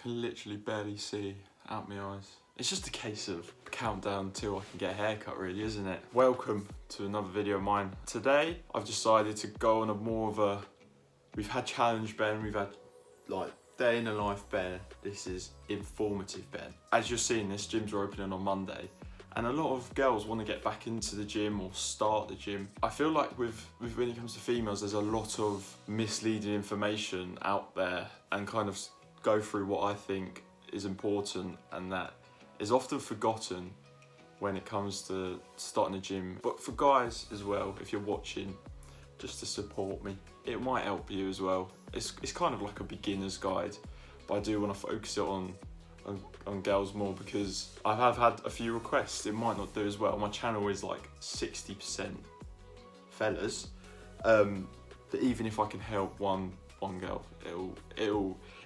can literally barely see out my eyes. It's just a case of countdown till I can get a haircut really, isn't it? Welcome to another video of mine. Today, I've decided to go on a more of a, we've had challenge Ben, we've had like day in the life Ben, this is informative Ben. As you're seeing, this gyms are opening on Monday, and a lot of girls want to get back into the gym or start the gym. I feel like with when it comes to females, there's a lot of misleading information out there, and kind of go through what I think is important and that is often forgotten when it comes to starting a gym. But for guys as well, if you're watching, just to support me, it might help you as well. It's kind of like a beginner's guide, but I do want to focus it on girls more because I have had a few requests. It might not do as well. My channel is like 60% fellas, but even if I can help one girl,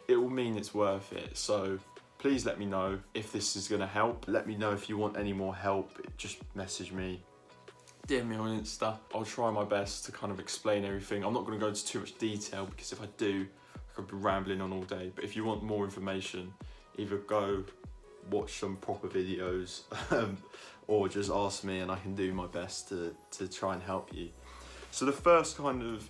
it'll mean it's worth it. So please let me know if this is gonna help. Let me know if you want any more help. Just message me, DM me on Insta. I'll try my best to kind of explain everything. I'm not gonna go into too much detail because if I do, I could be rambling on all day. But if you want more information, either go watch some proper videos or just ask me and I can do my best to try and help you. So the first kind of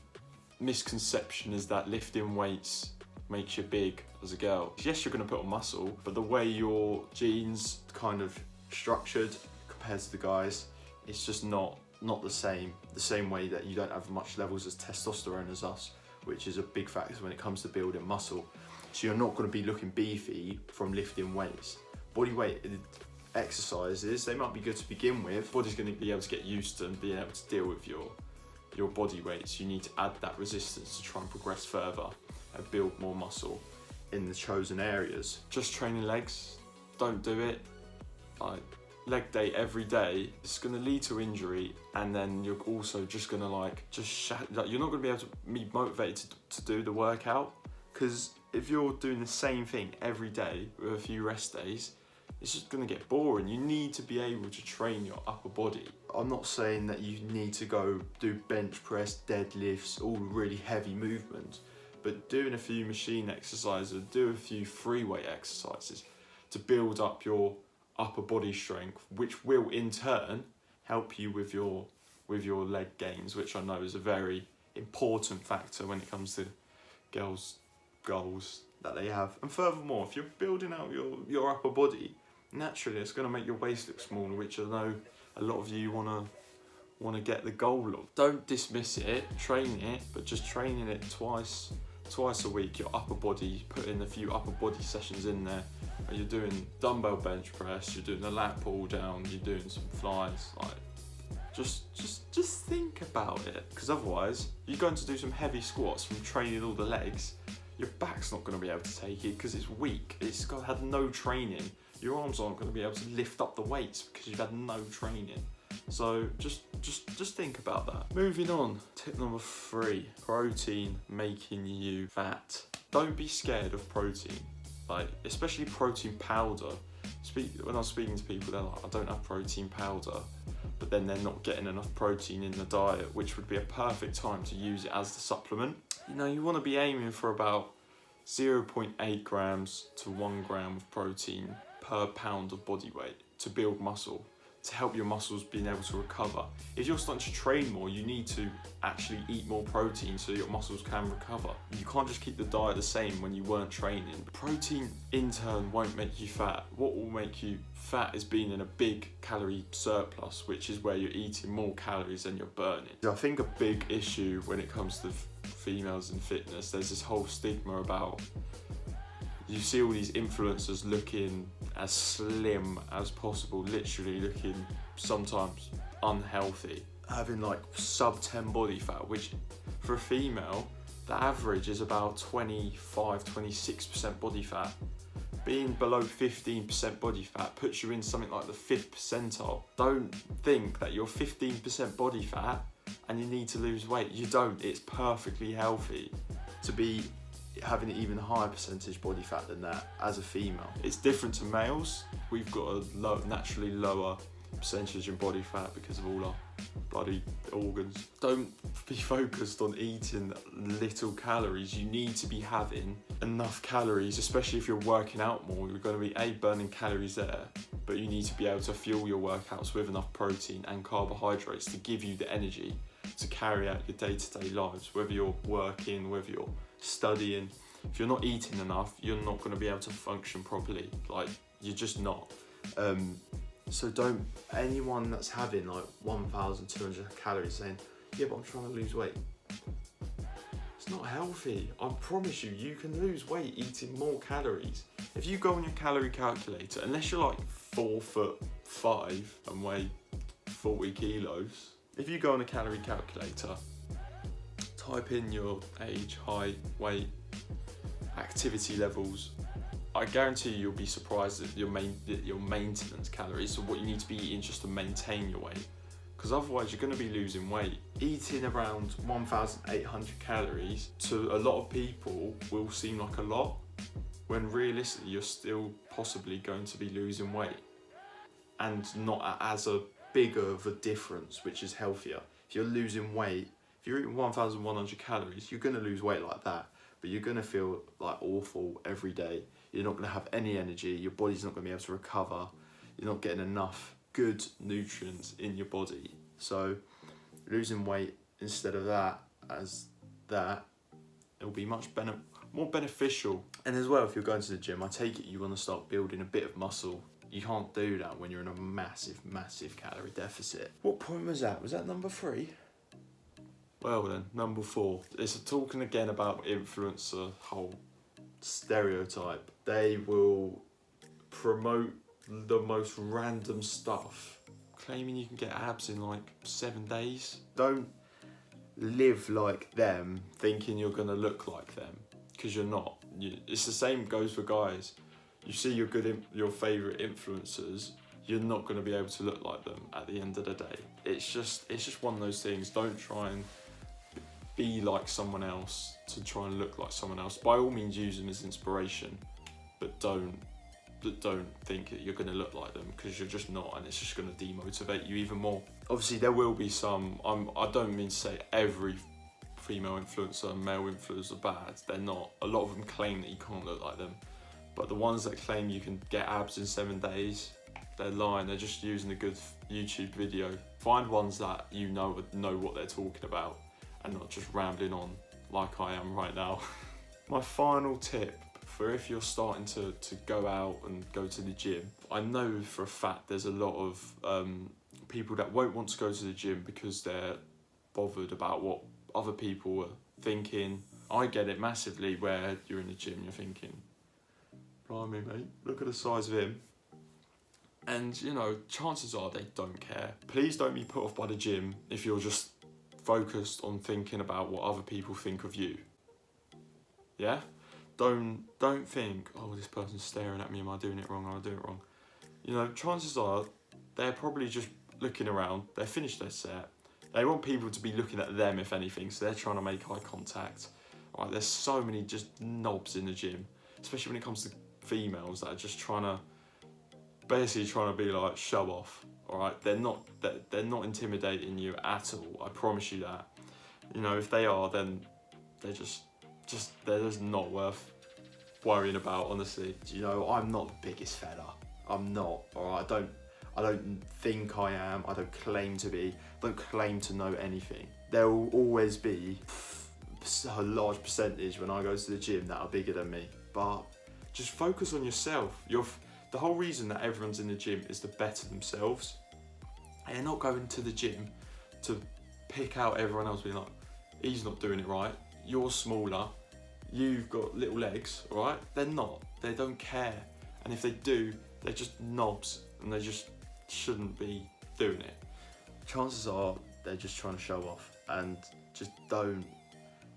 misconception is that lifting weights makes you big as a girl. Yes, you're going to put on muscle, but the way your genes kind of structured compared to the guys, it's just not the same way that you don't have much levels of testosterone as us, which is a big factor when it comes to building muscle. So you're not going to be looking beefy from lifting weights. Bodyweight exercises, they might be good to begin with. Body's going to be able to get used to and being able to deal with your body weights. You need to add that resistance to try and progress further and build more muscle in the chosen areas. Just training legs, don't do it. Like leg day every day, it's going to lead to injury, and then you're also just going to you're not going to be able to be motivated to do the workout, because if you're doing the same thing every day with a few rest days, it's just going to get boring. You need to be able to train your upper body. I'm not saying that you need to go do bench press, deadlifts, all really heavy movements, but doing a few machine exercises, do a few free weight exercises to build up your upper body strength, which will in turn help you with your leg gains, which I know is a very important factor when it comes to girls' goals that they have. And furthermore, if you're building out your upper body, naturally it's going to make your waist look smaller, which I know a lot of you want to get the goal of. Don't dismiss it, train it, but just training it twice a week, your upper body, put in a few upper body sessions in there. You're doing dumbbell bench press, you're doing a lat pull down, you're doing some flies. Like, just think about it, because otherwise you're going to do some heavy squats from training all the legs. Your back's not going to be able to take it because it's weak. It's had no training. Your arms aren't going to be able to lift up the weights because you've had no training. So just think about that. Moving on, tip number 3, protein making you fat. Don't be scared of protein, like especially protein powder. When I'm speaking to people, they're like, I don't have protein powder, but then they're not getting enough protein in the diet, which would be a perfect time to use it as the supplement. You know, you want to be aiming for about 0.8 grams to 1 gram of protein per pound of body weight to build muscle, to help your muscles being able to recover. If you're starting to train more, you need to actually eat more protein so your muscles can recover. You can't just keep the diet the same when you weren't training. Protein in turn won't make you fat. What will make you fat is being in a big calorie surplus, which is where you're eating more calories than you're burning. I think a big issue when it comes to females in fitness, there's this whole stigma about, you see all these influencers looking as slim as possible, literally looking sometimes unhealthy, having like sub 10 body fat, which for a female, the average is about 25-26% body fat. Being below 15% body fat puts you in something like the 5th percentile. Don't think that you're 15% body fat and you need to lose weight. You don't. It's perfectly healthy to be having an even higher percentage body fat than that as a female. It's different to males. We've got a naturally lower percentage in body fat because of all our bloody organs. Don't be focused on eating little calories. You need to be having enough calories, especially if you're working out more. You're going to be burning calories there, but you need to be able to fuel your workouts with enough protein and carbohydrates to give you the energy to carry out your day-to-day lives, whether you're working, whether you're studying. If you're not eating enough, you're not going to be able to function properly. Like, you're just not. So don't, anyone that's having like 1,200 calories saying, yeah, but I'm trying to lose weight. It's not healthy. I promise you, you can lose weight eating more calories. If you go on your calorie calculator, unless you're like 4'5" and weigh 40 kilos, if you go on a calorie calculator, type in your age, height, weight, activity levels, I guarantee you'll be surprised at your maintenance calories, so what you need to be eating just to maintain your weight, because otherwise you're going to be losing weight. Eating around 1,800 calories to a lot of people will seem like a lot, when realistically you're still possibly going to be losing weight, and not as a bigger of a difference, which is healthier. If you're losing weight, if you're eating 1,100 calories, you're going to lose weight like that, but you're going to feel like awful every day. You're not going to have any energy, your body's not going to be able to recover, you're not getting enough good nutrients in your body. So losing weight instead of that, it'll be much more beneficial. And as well, if you're going to the gym, I take it you want to start building a bit of muscle. You can't do that when you're in a massive calorie deficit. What point was that? Was that number 3? Well then, number 4. It's talking again about influencer whole stereotype. They will promote the most random stuff, claiming you can get abs in like 7 days. Don't live like them thinking you're gonna look like them, because you're not. It's the same goes for guys. You see your favourite influencers, you're not going to be able to look like them at the end of the day. It's just one of those things. Don't try and be like someone else to try and look like someone else. By all means, use them as inspiration, but don't think that you're going to look like them, because you're just not, and it's just going to demotivate you even more. Obviously, there will be some. I don't mean to say every female influencer and male influencers are bad. They're not. A lot of them claim that you can't look like them. But the ones that claim you can get abs in 7 days, they're lying. They're just using a good YouTube video. Find ones that you know what they're talking about, and not just rambling on like I am right now. My final tip for if you're starting to go out and go to the gym, I know for a fact there's a lot of people that won't want to go to the gym because they're bothered about what other people are thinking. I get it massively, where you're in the gym, you're thinking, blimey mate, look at the size of him. And you know, chances are they don't care. Please don't be put off by the gym if you're just focused on thinking about what other people think of you. Yeah? Don't think, oh, this person's staring at me, am I doing it wrong, am I doing it wrong? You know, chances are they're probably just looking around, they finished their set, they want people to be looking at them if anything, so they're trying to make eye contact. Right, there's so many just knobs in the gym, especially when it comes to females that are just basically trying to be like show off. All right, they're not intimidating you at all. I promise you that. You know, if they are, then they're just not worth worrying about. Honestly, you know, I'm not the biggest fella. I'm not. All right, I don't think I am. I don't claim to be. I don't claim to know anything. There will always be a large percentage when I go to the gym that are bigger than me, but just focus on yourself. The whole reason that everyone's in the gym is to better themselves. And you're not going to the gym to pick out everyone else, being like, he's not doing it right, you're smaller, you've got little legs, all right? They're not. They don't care. And if they do, they're just knobs, and they just shouldn't be doing it. Chances are they're just trying to show off, and just don't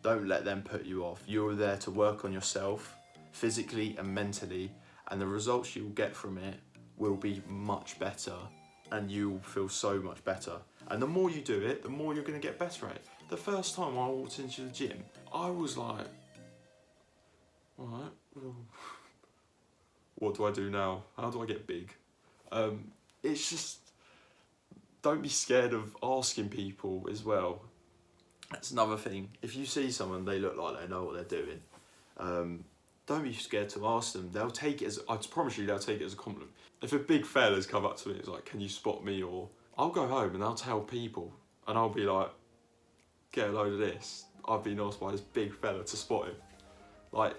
let them put you off. You're there to work on yourself, physically and mentally, and the results you'll get from it will be much better, and you'll feel so much better. And the more you do it, the more you're going to get better at it. The first time I walked into the gym, I was like, alright, well, what do I do now? How do I get big? It's just, don't be scared of asking people as well. That's another thing. If you see someone, they look like they know what they're doing, don't be scared to ask them. They'll take it as, I promise you, they'll take it as a compliment. If a big fella's come up to me, it's like, can you spot me? Or I'll go home and I'll tell people and I'll be like, get a load of this. I've been asked by this big fella to spot him. Like,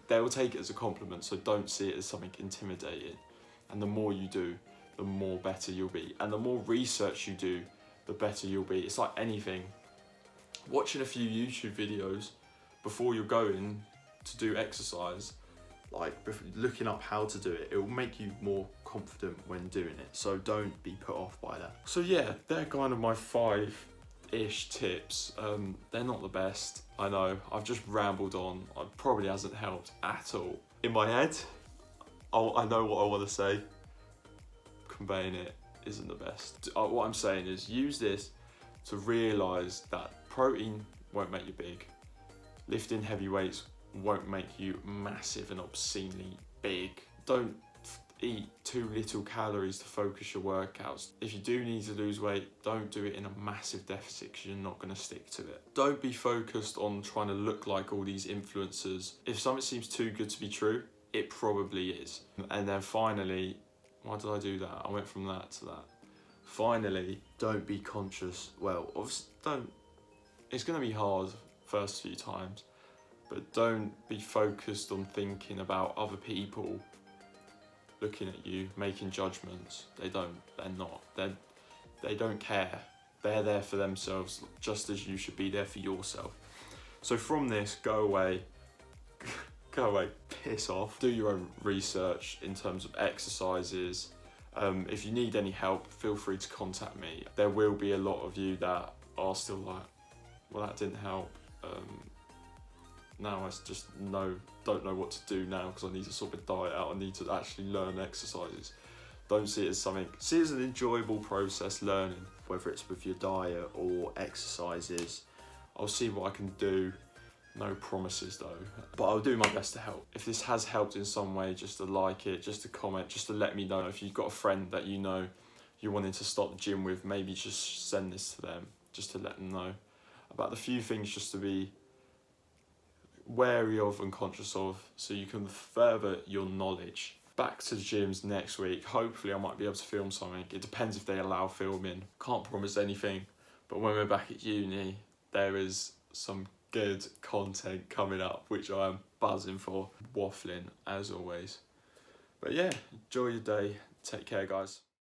they'll take it as a compliment, so don't see it as something intimidating. And the more you do, the more better you'll be. And the more research you do, the better you'll be. It's like anything. Watching a few YouTube videos before you're going to do exercise, like looking up how to do it, it will make you more confident when doing it. So don't be put off by that. So yeah, they're kind of my 5-ish tips. They're not the best, I know. I've just rambled on. It probably hasn't helped at all. In my head, I know what I want to say. Conveying it isn't the best. What I'm saying is use this to realise that protein won't make you big. Lifting heavy weights won't make you massive and obscenely big. Don't eat too little calories to focus your workouts. If you do need to lose weight, don't do it in a massive deficit because you're not going to stick to it. Don't be focused on trying to look like all these influencers. If something seems too good to be true, it probably is. And then finally, why did I do that? I went from that to that. Finally, don't be conscious. Well, obviously, it's going to be hard first few times, but don't be focused on thinking about other people looking at you, making judgments. They're not. They don't care. They're there for themselves, just as you should be there for yourself. So from this, go away, piss off. Do your own research in terms of exercises. If you need any help, feel free to contact me. There will be a lot of you that are still like, well, that didn't help. Now I just don't know what to do now because I need to sort my diet out. I need to actually learn exercises. Don't see it as something, see it as an enjoyable process learning, whether it's with your diet or exercises. I'll see what I can do. No promises though, but I'll do my best to help. If this has helped in some way, just to like it, just to comment, just to let me know. If you've got a friend that you know you're wanting to start the gym with, maybe just send this to them, just to let them know about the few things just to be wary of and conscious of, so you can further your knowledge. Back to the gyms next week. Hopefully I might be able to film something. It depends if they allow filming. Can't promise anything, but when we're back at uni, there is some good content coming up, which I am buzzing for. Waffling as always. But yeah, enjoy your day. Take care, guys.